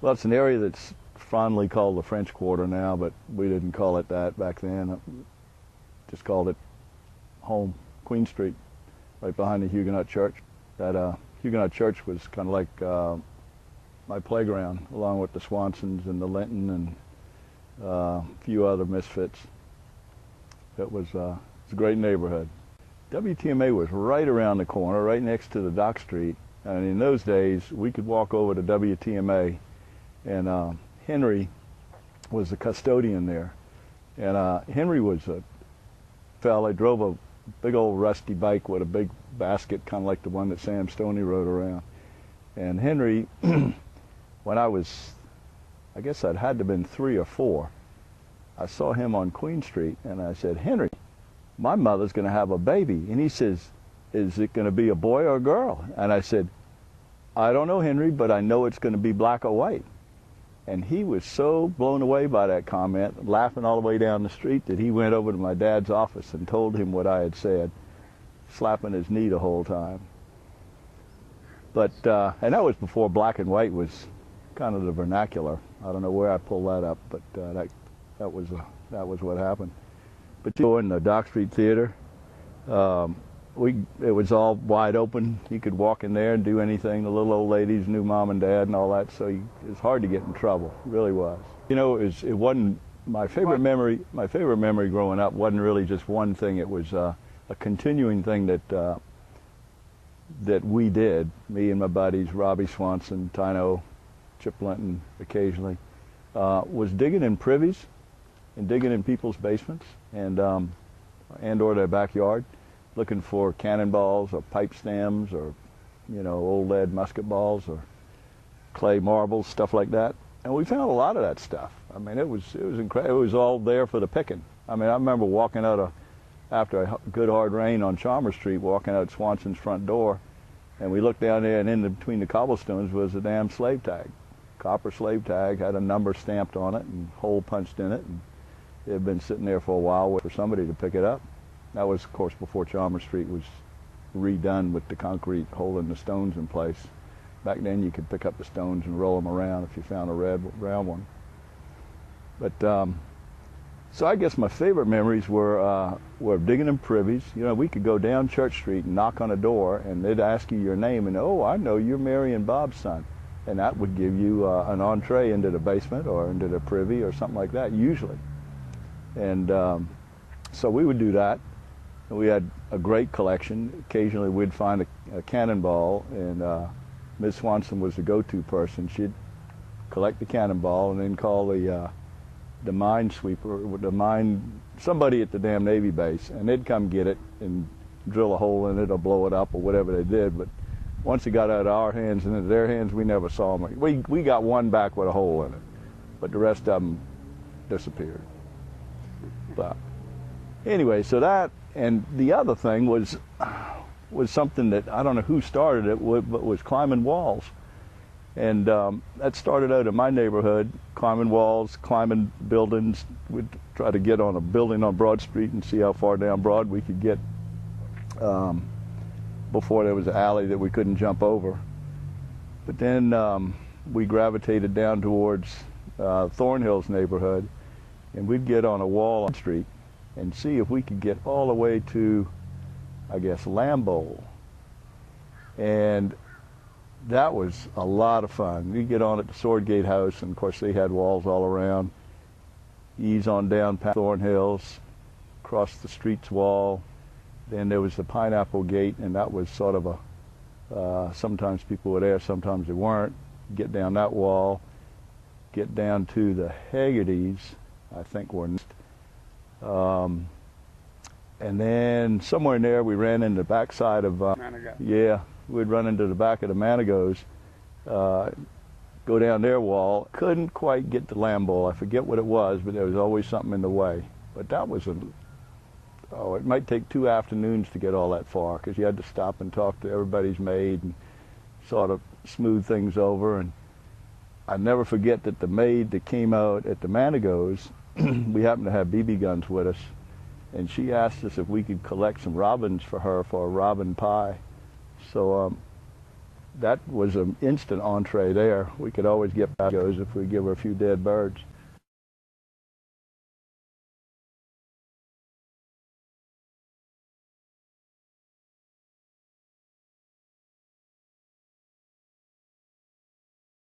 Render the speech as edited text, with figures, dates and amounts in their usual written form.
Well, it's an area that's fondly called the French Quarter now, but we didn't call it that back then. Just called it home, Queen Street, right behind the Huguenot Church. That Huguenot Church was kind of like my playground, along with the Swansons and the Linton and a few other misfits. It was a great neighborhood. WTMA was right around the corner, right next to the Dock Street. And in those days, we could walk over to WTMA, and Henry was the custodian there. And Henry was a fella, he drove a big old rusty bike with a big basket, kind of like the one that Sam Stoney rode around. And Henry, when I guess I'd had to have been 3 or 4, I saw him on Queen Street, and I said, "Henry, my mother's going to have a baby." And he says, "Is it going to be a boy or a girl?" And I said, "I don't know, Henry, but I know it's going to be black or white." And he was so blown away by that comment, laughing all the way down the street, that he went over to my dad's office and told him what I had said, slapping his knee the whole time. But, and that was before black and white was kind of the vernacular. I don't know where I pulled that up, but that was what happened. But you go in the Dock Street Theater, it was all wide open. You could walk in there and do anything. The little old ladies knew mom and dad and all that, so it was hard to get in trouble. It really was. You know, it wasn't my favorite memory. My favorite memory growing up wasn't really just one thing. It was a continuing thing that we did. Me and my buddies, Robbie Swanson, Tino, Chip Linton, occasionally, was digging in privies and digging in people's basements and or their backyard, looking for cannonballs or pipe stems or, you know, old lead musket balls or clay marbles, stuff like that. And we found a lot of that stuff. I mean, it was incredible. It was all there for the picking. I mean, I remember walking out after a good hard rain on Chalmers Street, walking out Swanson's front door, and we looked down there, and in between the cobblestones was a damn slave tag. Copper slave tag, had a number stamped on it and hole punched in it, and it had been sitting there for a while waiting for somebody to pick it up. That was, of course, before Chalmers Street was redone with the concrete holding the stones in place. Back then you could pick up the stones and roll them around if you found a round one. But so I guess my favorite memories were digging in privies. You know, we could go down Church Street and knock on a door, and they'd ask you your name, and, "Oh, I know, you're Mary and Bob's son." And that would give you an entree into the basement or into the privy or something like that, usually. And so we would do that. We had a great collection. Occasionally we'd find a cannonball, and Ms. Swanson was the go-to person. She'd collect the cannonball and then call the minesweeper, somebody at the damn Navy base, and they'd come get it and drill a hole in it or blow it up or whatever they did. But once it got out of our hands and into their hands, we never saw them. We got one back with a hole in it, but the rest of them disappeared. But anyway, so that, and the other thing was something that I don't know who started it, but was climbing walls. And that started out in my neighborhood, climbing walls, climbing buildings. We'd try to get on a building on Broad Street and see how far down Broad we could get before there was an alley that we couldn't jump over. But then we gravitated down towards Thornhill's neighborhood, and we'd get on a wall on the street and see if we could get all the way to, I guess, Lambeau. And that was a lot of fun. We'd get on at the Swordgate House, and of course they had walls all around. Ease on down past Thornhill's, across the street's wall. Then there was the Pineapple Gate, and that was sort of sometimes people were there, sometimes they weren't. Get down that wall, get down to the Haggertys, I think were next. And then somewhere in there we ran into the backside of, yeah, we'd run into the back of the Manigos, go down their wall. Couldn't quite get to Lambeau. I forget what it was, but there was always something in the way. But that was it might take 2 afternoons to get all that far, because you had to stop and talk to everybody's maid and sort of smooth things over. And I never forget that the maid that came out at the Manigos, we happened to have BB guns with us, and she asked us if we could collect some robins for her for a robin pie. So that was an instant entree there. We could always get goes if we give her a few dead birds.